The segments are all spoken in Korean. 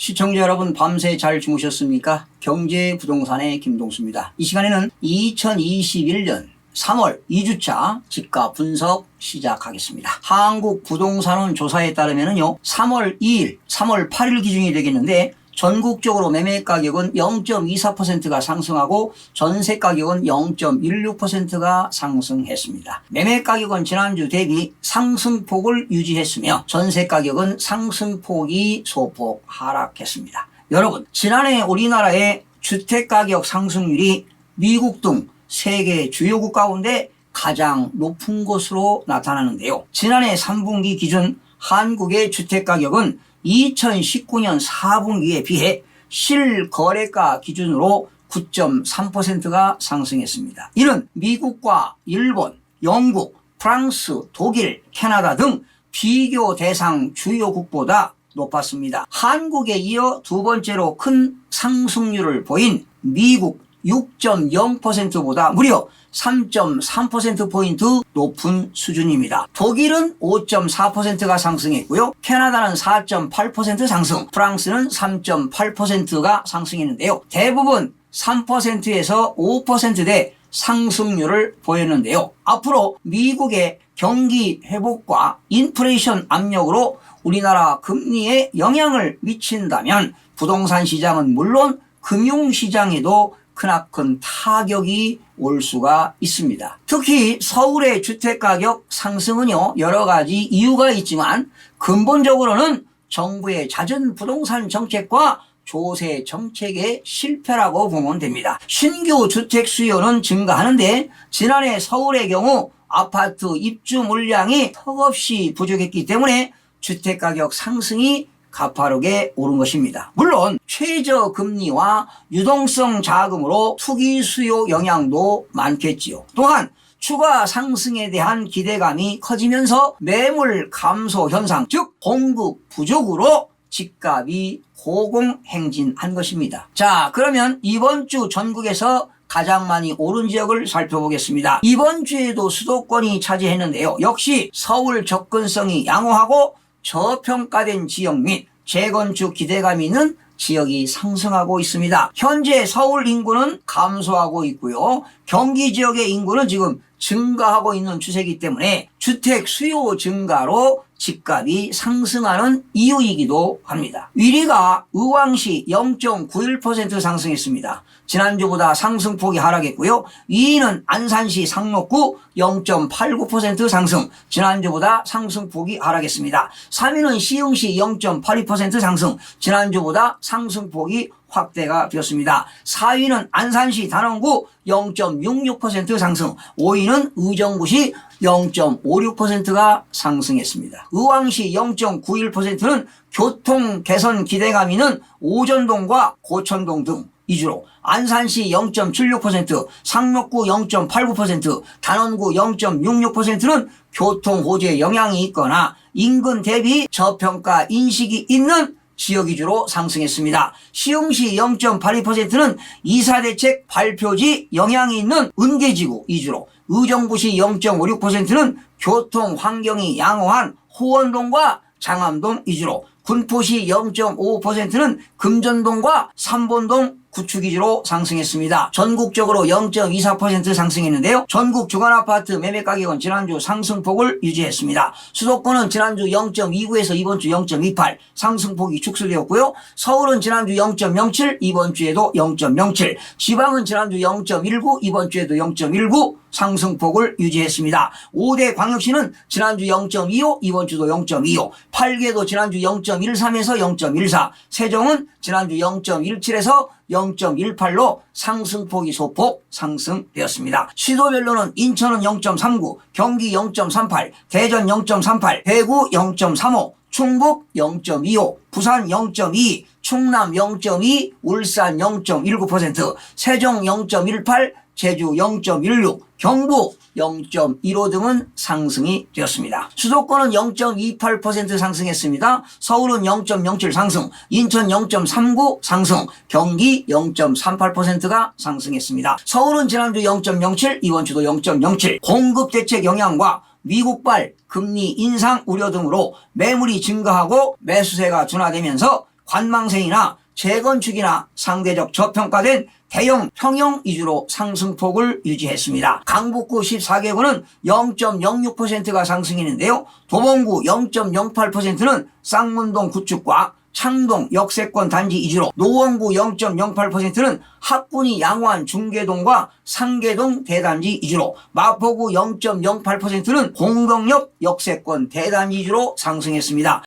시청자 여러분 밤새 잘 주무셨습니까? 경제 부동산의 김동수입니다. 이 시간에는 2021년 3월 2주차 집값 분석 시작하겠습니다. 한국부동산원 조사에 따르면요 3월 2일, 3월 8일 기준이 되겠는데 전국적으로 매매 가격은 0.24%가 상승하고 전세 가격은 0.16%가 상승했습니다. 매매 가격은 지난주 대비 상승폭을 유지했으며 전세 가격은 상승폭이 소폭 하락했습니다. 여러분, 지난해 우리나라의 주택가격 상승률이 미국 등 세계 주요국 가운데 가장 높은 것으로 나타나는데요. 지난해 3분기 기준 한국의 주택가격은 2019년 4분기에 비해 실거래가 기준으로 9.3%가 상승했습니다. 이는 미국과 일본, 영국, 프랑스, 독일, 캐나다 등 비교 대상 주요국보다 높았습니다. 한국에 이어 두 번째로 큰 상승률을 보인 미국 6.0%보다 무려 3.3%포인트 높은 수준입니다. 독일은 5.4%가 상승했고요. 캐나다는 4.8% 상승, 프랑스는 3.8%가 상승했는데요. 대부분 3%에서 5%대 상승률을 보였는데요. 앞으로 미국의 경기 회복과 인플레이션 압력으로 우리나라 금리에 영향을 미친다면 부동산 시장은 물론 금융시장에도 크나큰 타격이 올 수가 있습니다. 특히 서울의 주택가격 상승은요 여러 가지 이유가 있지만 근본적으로는 정부의 잦은 부동산 정책과 조세 정책의 실패라고 보면 됩니다. 신규 주택 수요는 증가하는데 지난해 서울의 경우 아파트 입주 물량이 턱없이 부족했기 때문에 주택가격 상승이 가파르게 오른 것입니다. 물론 최저금리와 유동성 자금으로 투기 수요 영향도 많겠지요. 또한 추가 상승에 대한 기대감이 커지면서 매물 감소 현상, 즉 공급 부족으로 집값이 고공행진한 것입니다. 자, 그러면 이번 주 전국에서 가장 많이 오른 지역을 살펴보겠습니다. 이번 주에도 수도권이 차지했는데요. 역시 서울 접근성이 양호하고 저평가된 지역 및 재건축 기대감이 있는 지역이 상승하고 있습니다. 현재 서울 인구는 감소하고 있고요. 경기 지역의 인구는 지금 증가하고 있는 추세이기 때문에 주택 수요 증가로 집값이 상승하는 이유이기도 합니다. 1위가 의왕시 0.91% 상승했습니다. 지난주보다 상승폭이 하락했고요. 2위는 안산시 상록구 0.89% 상승, 지난주보다 상승폭이 하락했습니다. 3위는 시흥시 0.82% 상승, 지난주보다 상승폭이 확대가 되었습니다. 4위는 안산시 단원구 0.66% 상승, 5위는 의정부시 0.56%가 상승했습니다. 의왕시 0.91%는 교통 개선 기대감 있는 오전동과 고천동 등 위주로 안산시 0.76%, 상록구 0.89%, 단원구 0.66%는 교통 호재에 영향이 있거나 인근 대비 저평가 인식이 있는 지역 위주로 상승했습니다. 시흥시 0.82%는 이사대책 발표지 영향이 있는 은계지구 위주로, 의정부시 0.56%는 교통 환경이 양호한 호원동과 장암동 위주로, 군포시 0.55%는 금전동과 삼본동 구축 위주로 상승했습니다. 전국적으로 0.24% 상승했는데요. 전국 주간아파트 매매가격은 지난주 상승폭을 유지했습니다. 수도권은 지난주 0.29에서 이번 주 0.28 상승폭이 축소되었고요. 서울은 지난주 0.07, 이번 주에도 0.07, 지방은 지난주 0.19, 이번 주에도 0.19 상승폭을 유지했습니다. 5대 광역시는 지난주 0.25, 이번 주도 0.25, 8개도 지난주 0.13에서 0.14, 세종은 지난주 0.17에서 0.18로 상승폭이 소폭 상승되었습니다. 시도별로는 인천은 0.39, 경기 0.38, 대전 0.38, 대구 0.35, 충북 0.25, 부산 0.2, 충남 0.2, 울산 0.19%, 세종 0.18, 제주 0.16, 경북 0.15 등은 상승이 되었습니다. 수도권은 0.28% 상승했습니다. 서울은 0.07 상승, 인천 0.39 상승, 경기 0.38%가 상승했습니다. 서울은 지난주 0.07, 이번 주도 0.07, 공급 대책 영향과 미국발 금리 인상 우려 등으로 매물이 증가하고 매수세가 둔화되면서 관망세이나 재건축이나 상대적 저평가된 대형 평형 위주로 상승폭을 유지했습니다. 강북구 14개구는 0.06%가 상승했는데요. 도봉구 0.08%는 쌍문동 구축과 창동 역세권 단지 위주로, 노원구 0.08%는 학군이 양호한 중계동과 상계동 대단지 위주로, 마포구 0.08%는 공덕역 역세권 대단지 위주로 상승했습니다.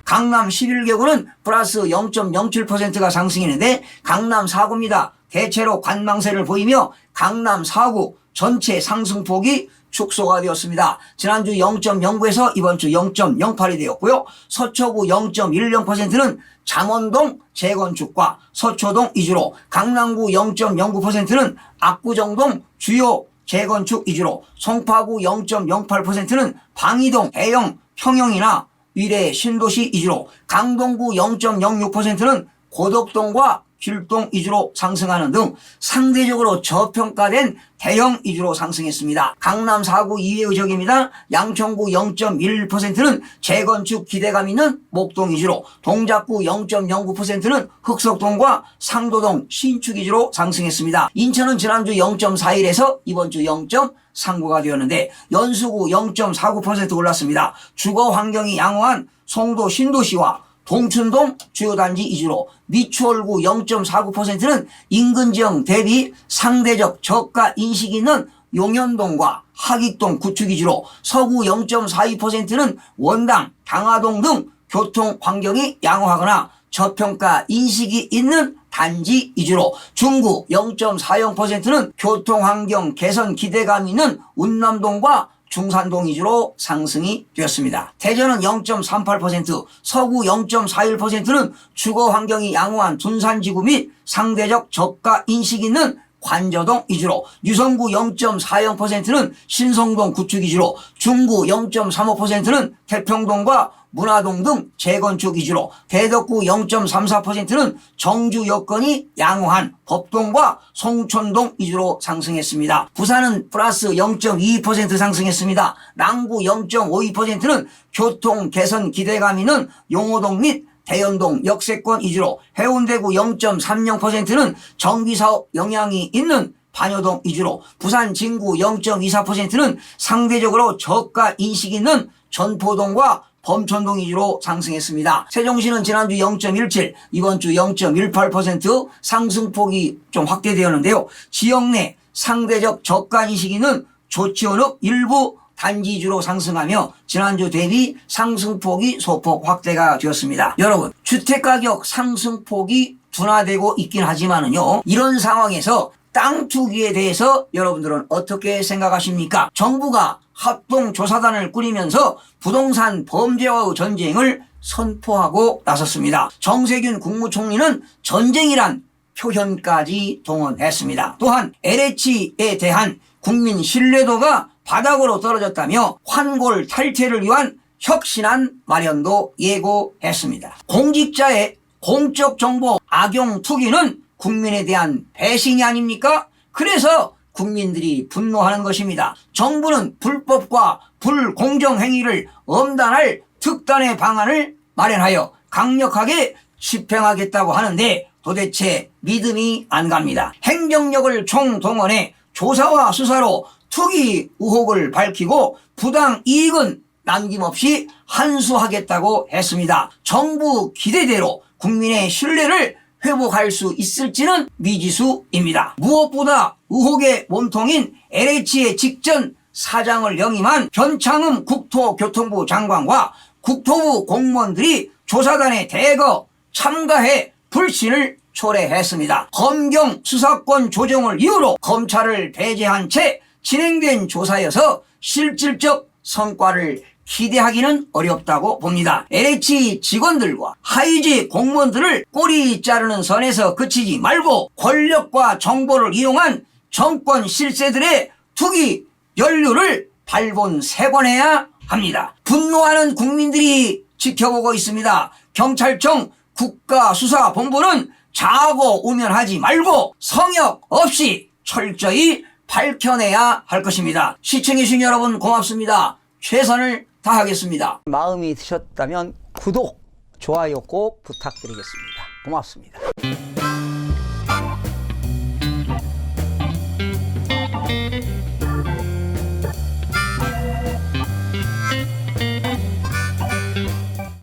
강남 11개구는 플러스 0.07%가 상승했는데 강남 4구입니다. 대체로 관망세를 보이며 강남 4구 전체 상승폭이 축소가 되었습니다. 지난주 0.09에서 이번 주 0.08이 되었고요. 서초구 0.10%는 잠원동 재건축과 서초동 위주로, 강남구 0.09%는 압구정동 주요 재건축 위주로, 송파구 0.08%는 방이동 대형 평형이나 위례 신도시 위주로, 강동구 0.06%는 고덕동과 길동 위주로 상승하는 등 상대적으로 저평가된 대형 위주로 상승했습니다. 강남 4구 이외의 지역입니다. 양천구 0.1%는 재건축 기대감 있는 목동 위주로, 동작구 0.09%는 흑석동과 상도동 신축 위주로 상승했습니다. 인천은 지난주 0.41에서 이번 주 0.39가 되었는데 연수구 0.49% 올랐습니다. 주거 환경이 양호한 송도 신도시와 동춘동 주요단지 위주로, 미추홀구 0.49%는 인근 지역 대비 상대적 저가 인식이 있는 용현동과 하익동 구축 위주로, 서구 0.42%는 원당, 당하동 등 교통 환경이 양호하거나 저평가 인식이 있는 단지 위주로, 중구 0.40%는 교통 환경 개선 기대감 있는 운남동과 중산동 위주로 상승이 되었습니다. 대전은 0.38%, 서구 0.41%는 주거 환경이 양호한 둔산지구 및 상대적 저가 인식 있는 관저동 위주로, 유성구 0.40%는 신성동 구축 위주로, 중구 0.35%는 태평동과 문화동 등 재건축 위주로, 대덕구 0.34%는 정주 여건이 양호한 법동과 송촌동 위주로 상승했습니다. 부산은 플러스 0.22% 상승했습니다. 남구 0.52%는 교통 개선 기대감 있는 용호동 및 대연동 역세권 위주로, 해운대구 0.30%는 정비사업 영향이 있는 반여동 위주로, 부산 진구 0.24%는 상대적으로 저가 인식 있는 전포동과 범천동 위주로 상승했습니다. 세종시는 지난주 0.17, 이번 주 0.18% 상승폭이 좀 확대되었는데요. 지역 내 상대적 저가 인식 있는 조치원읍 일부 단지 위주로 상승하며 지난주 대비 상승폭이 소폭 확대가 되었습니다. 여러분, 주택가격 상승폭이 둔화되고 있긴 하지만은요, 이런 상황에서 땅 투기에 대해서 여러분들은 어떻게 생각하십니까? 정부가 합동조사단을 꾸리면서 부동산 범죄와의 전쟁을 선포하고 나섰습니다. 정세균 국무총리는 전쟁이란 표현까지 동원했습니다. 또한 LH에 대한 국민 신뢰도가 바닥으로 떨어졌다며 환골 탈퇴를 위한 혁신안 마련도 예고했습니다. 공직자의 공적 정보 악용 투기는 국민에 대한 배신이 아닙니까? 그래서 국민들이 분노하는 것입니다. 정부는 불법과 불공정 행위를 엄단할 특단의 방안을 마련하여 강력하게 집행하겠다고 하는데 도대체 믿음이 안 갑니다. 행정력을 총동원해 조사와 수사로 투기 의혹을 밝히고 부당 이익은 남김없이 환수하겠다고 했습니다. 정부 기대대로 국민의 신뢰를 회복할 수 있을지는 미지수입니다. 무엇보다 의혹의 몸통인 LH의 직전 사장을 역임한 변창흠 국토교통부 장관과 국토부 공무원들이 조사단에 대거 참가해 불신을 초래했습니다. 검경 수사권 조정을 이유로 검찰을 배제한 채 진행된 조사여서 실질적 성과를 기대하기는 어렵다고 봅니다. LH 직원들과 하이지 공무원들을 꼬리 자르는 선에서 그치지 말고 권력과 정보를 이용한 정권 실세들의 투기 연루를 발본색원해야 합니다. 분노하는 국민들이 지켜보고 있습니다. 경찰청 국가수사본부는 자하고 우면하지 말고 성역 없이 철저히 밝혀내야 할 것입니다. 시청해주신 여러분 고맙습니다. 최선을 다하겠습니다. 마음이 드셨다면 구독, 좋아요 꼭 부탁드리겠습니다. 고맙습니다.